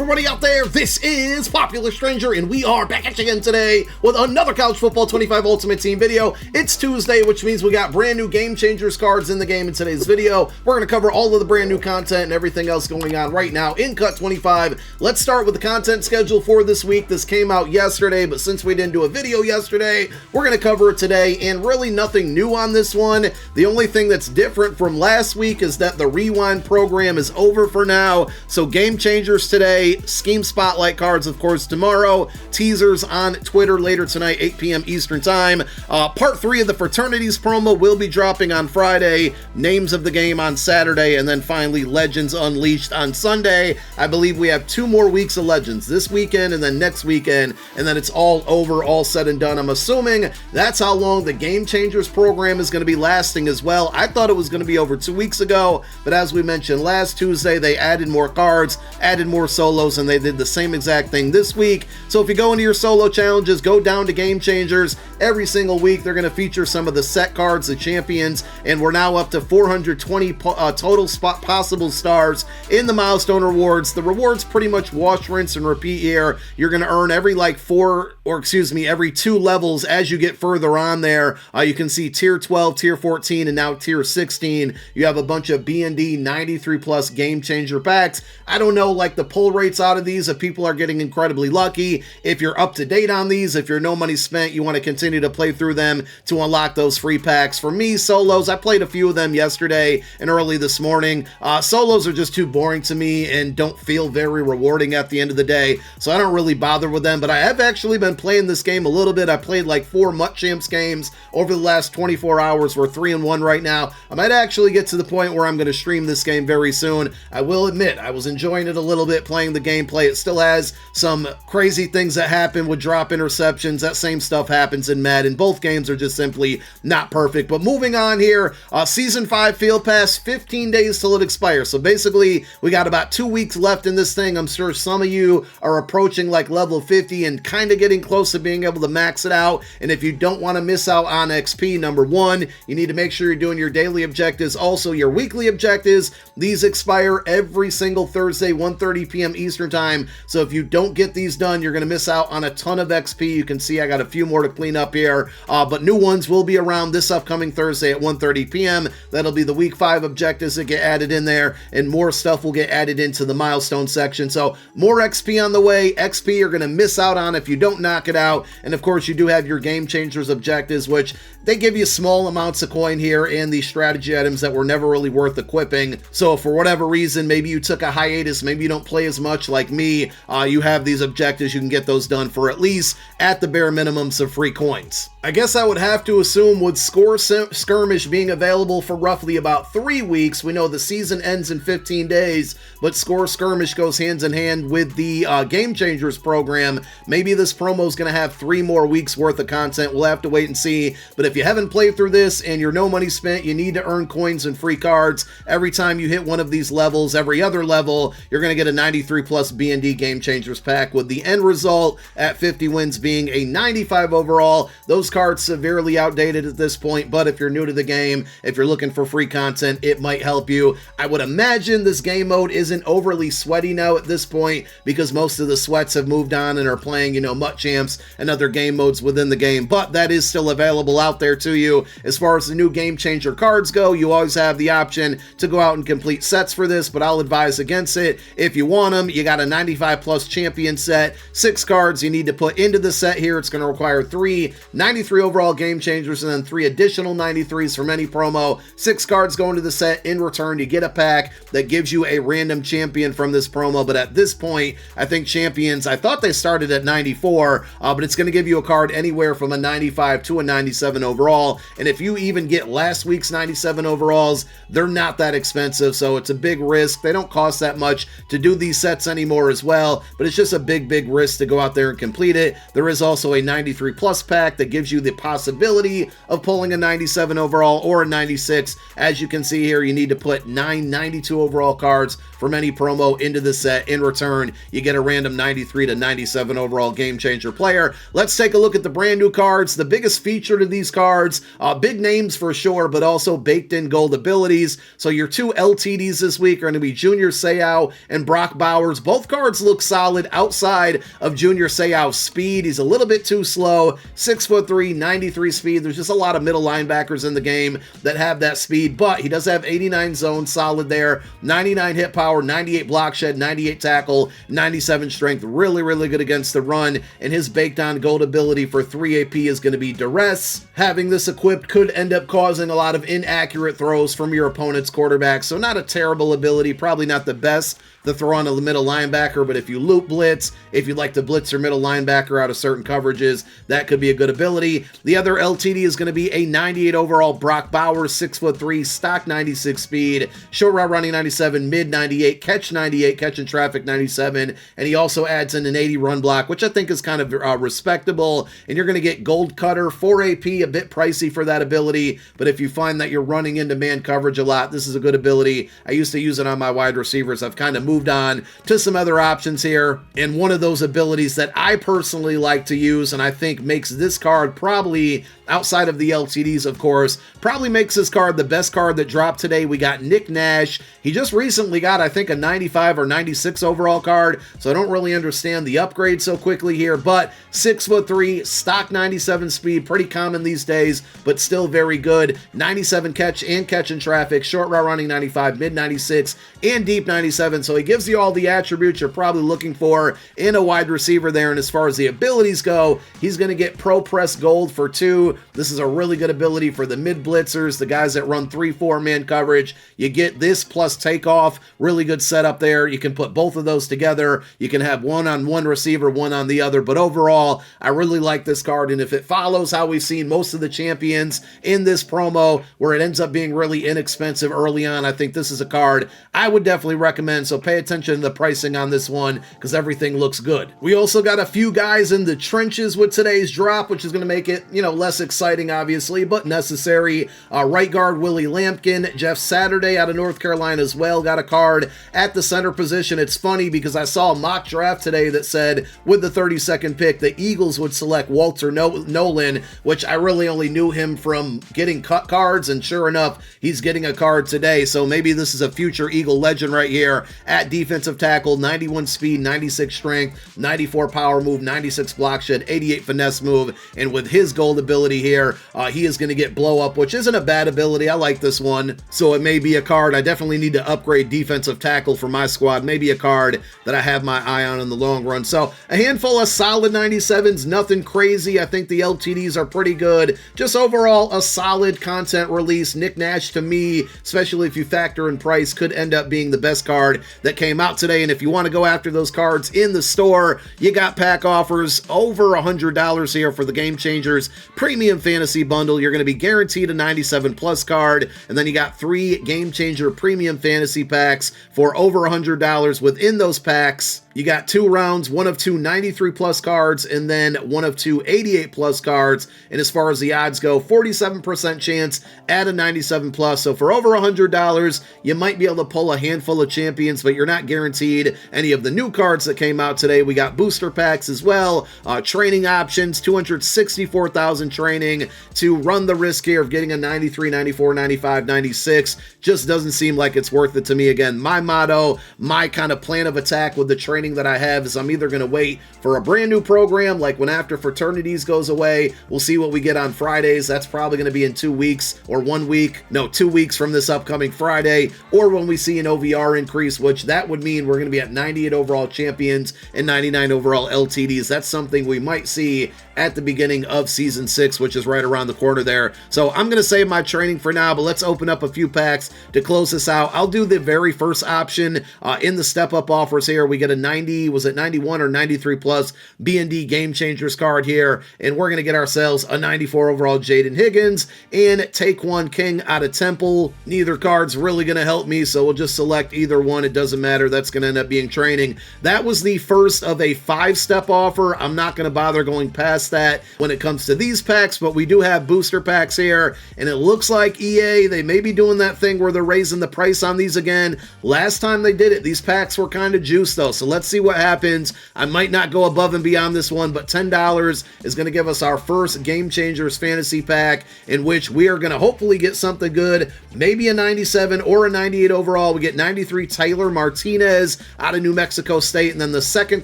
everybody out there? This is Popular Stranger, and we are back at you again today with another College Football 25 Ultimate Team video. It's Tuesday, which means we got brand new Game Changers cards in the game in today's video. We're going to cover all of the brand new content and everything else going on right now in Cut 25. Let's start with the content schedule for this week. This came out yesterday, but since we didn't do a video yesterday, we're going to cover it today, and really nothing new on this one. The only thing that's different from last week is that the Rewind program is over for now, so Game Changers today, Scheme Spotlight cards, of course, tomorrow, teasers on Twitter later tonight, 8 p.m. Eastern Time. Part 3 of the Fraternities promo will be dropping on Friday, Names of the Game on Saturday, and then finally Legends Unleashed on Sunday. I believe we have 2 more weeks of Legends, this weekend and then next weekend, and then it's all over, all said and done. I'm assuming that's how long the Game Changers program is going to be lasting as well. I thought it was going to be over 2 weeks ago, but as we mentioned last Tuesday, they added more cards, added more solos, and they did the same exact thing this week. So if you go into your solo challenges, go down to Game Changers. Every single week they're going to feature some of the set cards, the champions, and we're now up to 420 total possible stars in the milestone rewards. The rewards pretty much wash, rinse, and repeat here. You're going to earn every every 2 levels as you get further on there. You can see tier 12, tier 14, and now tier 16. You have a bunch of B&D 93 plus Game Changer packs. I don't know like the pull rates out of these, if people are getting incredibly lucky. If you're up to date on these, if you're no money spent, you want to continue to play through them to unlock those free packs. For me, solos, I played a few of them yesterday and early this morning. Solos are just too boring to me and don't feel very rewarding at the end of the day, so I don't really bother with them. But I have actually been playing this game a little bit. I played like 4 MUT Champs games over the last 24 hours. We're 3-1 right now. I might actually get to the point where I'm going to stream this game very soon. I will admit, I was enjoying it a little bit playing the gameplay. It still has some crazy things that happen with drop interceptions. That same stuff happens in Madden. Both games are just simply not perfect. But moving on here, Season 5 Field Pass, 15 days till it expires. So basically, we got about 2 weeks left in this thing. I'm sure some of you are approaching like level 50 and kind of getting close to being able to max it out. And if you don't want to miss out on XP, number 1, you need to make sure you're doing your daily objectives, also your weekly objectives. These expire every single Thursday, 1:30 p.m. Eastern Time. So if you don't get these done, you're going to miss out on a ton of XP. You can see I got a few more to clean up here, but new ones will be around this upcoming Thursday at 1:30 p.m. That'll be the week 5 objectives that get added in there, and more stuff will get added into the milestone section. So more XP on the way. XP you're going to miss out on if you don't knock it out. And of course, you do have your Game Changers objectives, which they give you small amounts of coin here and these strategy items that were never really worth equipping. So for whatever reason, maybe you took a hiatus, maybe you don't play as much like me, you have these objectives, you can get those done for at least, at the bare minimum, some free coins. I guess I would have to assume with Score Skirmish being available for roughly about 3 weeks, we know the season ends in 15 days, but Score Skirmish goes hands in hand with the Game Changers program. Maybe this promo is going to have 3 more weeks worth of content. We'll have to wait and see. But if you haven't played through this and you're no money spent, you need to earn coins and free cards. Every time you hit one of these levels, every other level, you're going to get a 93 plus B&D Game Changers pack, with the end result at 50 wins being a 95 overall. Those cards severely outdated at this point, but if you're new to the game, if you're looking for free content, it might help you. I would imagine this game mode isn't overly sweaty now at this point, because most of the sweats have moved on and are playing, MUT Champs and other game modes within the game, but that is still available out there to you. As far as the new Game Changer cards go, you always have the option to go out and complete sets for this, but I'll advise against it. If you want them, you got a 95 plus champion set, 6 cards you need to put into the set here. It's going to require 3 93 overall Game Changers and then 3 additional 93s from any promo. 6 cards go into the set. In return, you get a pack that gives you a random champion from this promo, but at this point, I think champions, I thought they started at 94, but it's going to give you a card anywhere from a 95 to a 97 overall, and if you even get last week's 97 overalls, they're not that expensive, so it's a big risk. They don't cost that much to do these sets anymore as well, but it's just a big risk to go out there and complete it. There is also a 93 plus pack that gives you the possibility of pulling a 97 overall or a 96. As you can see here, you need to put 9 92 overall cards from any promo into the set. In return, you get a random 93 to 97 overall Game Changer player. Let's take a look at the brand new cards. The biggest feature to these cards, big names for sure, but also baked in gold abilities. So your two LTDs this week are going to be Junior Seau and Brock Bowers. Both cards look solid outside of Junior Seau's speed. He's a little bit too slow, 6'3", 93 speed. There's just a lot of middle linebackers in the game that have that speed, but he does have 89 zone solid there, 99 hit power, 98 block shed, 98 tackle, 97 strength. Really, really good against the run, and his baked on gold ability for 3 AP is going to be Duress. Having this equipped could end up causing a lot of inaccurate throws from your opponent's quarterback, so not a terrible ability, probably not the best to throw on a middle linebacker, but if you loop blitz, if you'd like to blitz your middle linebacker out of certain coverages, that could be a good ability. The other LTD is going to be a 98 overall Brock Bowers, 6'3", stock 96 speed, short route running 97, mid 98, catch 98, catch in traffic 97, and he also adds in an 80 run block, which I think is kind of respectable, and you're going to get gold cutter, 4 AP, a bit pricey for that ability, but if you find that you're running into man coverage a lot, this is a good ability. I used to use it on my wide receivers. I've kind of moved on to some other options here, and one of those abilities that I personally like to use and I think makes this card probably, outside of the LTDs of course, probably makes this card the best card that dropped today. We got Nick Nash. He just recently got, I think, a 95 or 96 overall card, so I don't really understand the upgrade so quickly here, but 6'3", stock 97 speed, pretty common these days, but still very good. 97 catch and catch in traffic, short route running 95, mid 96, and deep 97, so he gives you all the attributes you're probably looking for in a wide receiver there, and as far as the abilities go, he's going to get Pro Press Gold for 2. This is a really good ability for the mid blitzers, the guys that run 3-4 man coverage. You get this plus takeoff, really good setup there. You can put both of those together. You can have one on one receiver, one on the other, but overall, I really like this card, and if it follows how we've seen most of the champions in this promo, where it ends up being really inexpensive early on, I think this is a card I would definitely recommend, so pay attention to the pricing on this one, because everything looks good. We also got a few guys in the trenches with today's drop, which is going to make it, less exciting, obviously, but necessary. Right guard Willie Lampkin, Jeff Saturday out of North Carolina as well, got a card at the center position. It's funny because I saw a mock draft today that said with the 32nd pick, the Eagles would select Walter Nolan, which I really only knew him from getting cut cards, and sure enough, he's getting a card today, so maybe this is a future Eagle legend right here at defensive tackle, 91 speed, 96 strength, 94 power move, 96 block shed, 88 finesse move, and with his gold ability here, he is going to get blow up, which isn't a bad ability. I like this one, so it may be a card. I definitely need to upgrade defensive tackle for my squad, maybe a card that I have my eye on in the long run. So a handful of solid 97s, nothing crazy. I think the LTDs are pretty good. Just overall a solid content release. Nick Nash, to me, especially if you factor in price, could end up being the best card that came out today, and if you want to go after those cards in the store, you got pack offers over $100 here for the Game Changers Premium Fantasy Bundle. You're going to be guaranteed a 97 plus card, and then you got 3 Game Changer Premium Fantasy packs for over $100. Within those packs, you got 2 rounds, 1 of 2 93 plus cards, and then 1 of 2 88 plus cards. And as far as the odds go, 47% chance at a 97 plus. So for over $100, you might be able to pull a handful of champions, but you're not guaranteed any of the new cards that came out today. We got booster packs as well, training options, 264,000 training to run the risk here of getting a 93, 94, 95, 96. Just doesn't seem like it's worth it to me. Again, my motto, my kind of plan of attack with the training that I have is I'm either going to wait for a brand new program, like when After Fraternities goes away. We'll see what we get on Fridays. That's probably going to be in 2 weeks or 1 week. No, 2 weeks from this upcoming Friday, or when we see an OVR increase, which that would mean we're going to be at 98 overall champions and 99 overall LTDs. That's something we might see at the beginning of Season 6, which is right around the corner there. So I'm going to save my training for now, but let's open up a few packs to close this out. I'll do the very first option in the step-up offers here. We get a 90, was it 91 or 93 plus B&D Game Changers card here, and we're going to get ourselves a 94 overall Jaden Higgins and Take One King out of Temple. Neither card's really going to help me, so we'll just select either one. It doesn't matter. That's going to end up being training. That was the first of a 5-step offer. I'm not going to bother going past that when it comes to these packs, but we do have booster packs here, and it looks like EA, they may be doing that thing where they're raising the price on these again. Last time they did it, these packs were kind of juiced though, so let's see what happens. I might not go above and beyond this one, but $10 is going to give us our first Game Changers fantasy pack, in which we are going to hopefully get something good, maybe a 97 or a 98 overall. We get 93 Taylor Martinez out of New Mexico State, and then the second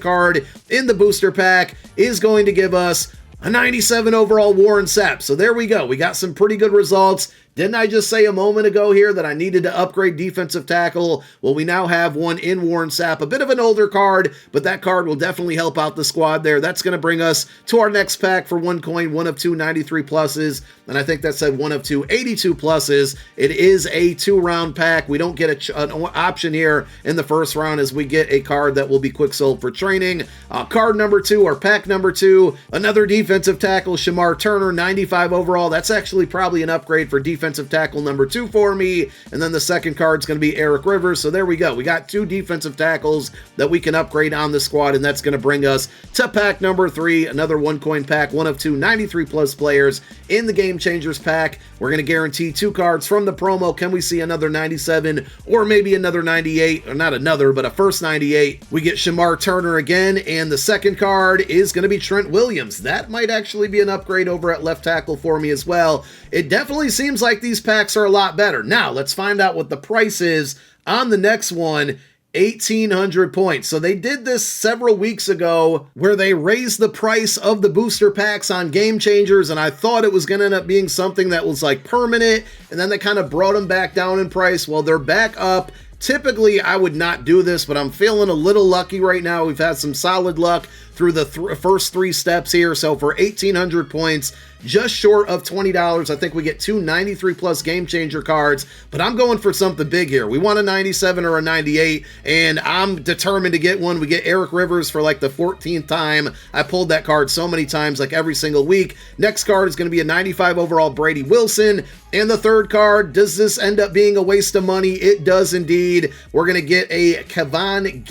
card in the booster pack is going to give us a 97 overall Warren Sapp. So there we go. We got some pretty good results. Didn't I just say a moment ago here that I needed to upgrade defensive tackle? Well, we now have one in Warren Sapp, a bit of an older card, but that card will definitely help out the squad there. That's going to bring us to our next pack for 1 coin, 1 of 2 93 pluses, and I think that said 1 of 2 82 pluses. It is a 2-round pack. We don't get an option here in the first round, as we get a card that will be quick sold for training. Card number 2, or pack number 2, another defensive tackle, Shamar Turner, 95 overall. That's actually probably an upgrade for defensive tackle number 2 for me, and then the second card is going to be Eric Rivers. So there we go. We got 2 defensive tackles that we can upgrade on the squad, and that's going to bring us to pack number 3, another 1 coin pack, 1 of 2 93 plus players in the Game Changers pack. We're going to guarantee 2 cards from the promo. Can we see another 97 or maybe another 98, or not another, but a first 98? We get Shamar Turner again, and the second card is going to be Trent Williams. That might actually be an upgrade over at left tackle for me as well. It definitely seems like these packs are a lot better. Now, let's find out what the price is on the next one. 1,800 points. So they did this several weeks ago where they raised the price of the booster packs on Game Changers, and I thought it was going to end up being something that was like permanent, and then they kind of brought them back down in price. Well, they're back up. Typically, I would not do this, but I'm feeling a little lucky right now. We've had some solid luck through the first 3 steps here. So for 1,800 points, just short of $20, I think we get 2 93 plus Game Changer cards, but I'm going for something big here. We want a 97 or a 98, and I'm determined to get one. We get Eric Rivers for like the 14th time. I pulled that card so many times, like every single week. Next card is going to be a 95 overall Brady Wilson, and the third card, does this end up being a waste of money? It does indeed. We're going to get a Kavion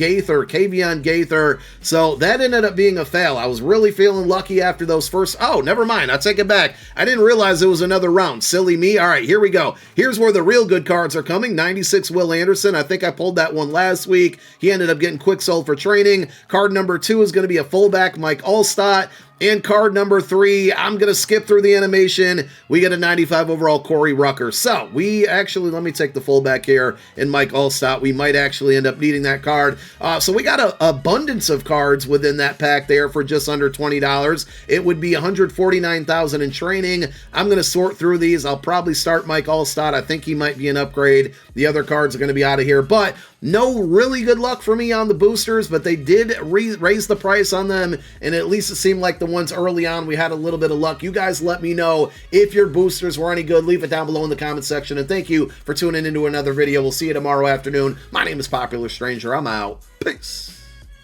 Gaither. So that ended up being a fail. I was really feeling lucky after those first, oh, never mind. I'll take it back. I didn't realize it was another round. Silly me. All right, here we go. Here's where the real good cards are coming. 96 Will Anderson. I think I pulled that one last week. He ended up getting quick sold for training. Card number 2 is going to be a fullback, Mike Allstott. And card number 3, I'm going to skip through the animation. We get a 95 overall Corey Rucker. So we actually, let me take the fullback here in Mike Allstott. We might actually end up needing that card. So we got an abundance of cards within that pack there for just under $20. It would be $149,000 in training. I'm going to sort through these. I'll probably start Mike Allstott. I think he might be an upgrade. The other cards are going to be out of here, but no really good luck for me on the boosters, but they did raise the price on them, and at least it seemed like the ones early on we had a little bit of luck. You guys let me know if your boosters were any good. Leave it down below in the comment section, and thank you for tuning into another video. We'll see you tomorrow afternoon. My name is Popular Stranger. I'm out. Peace.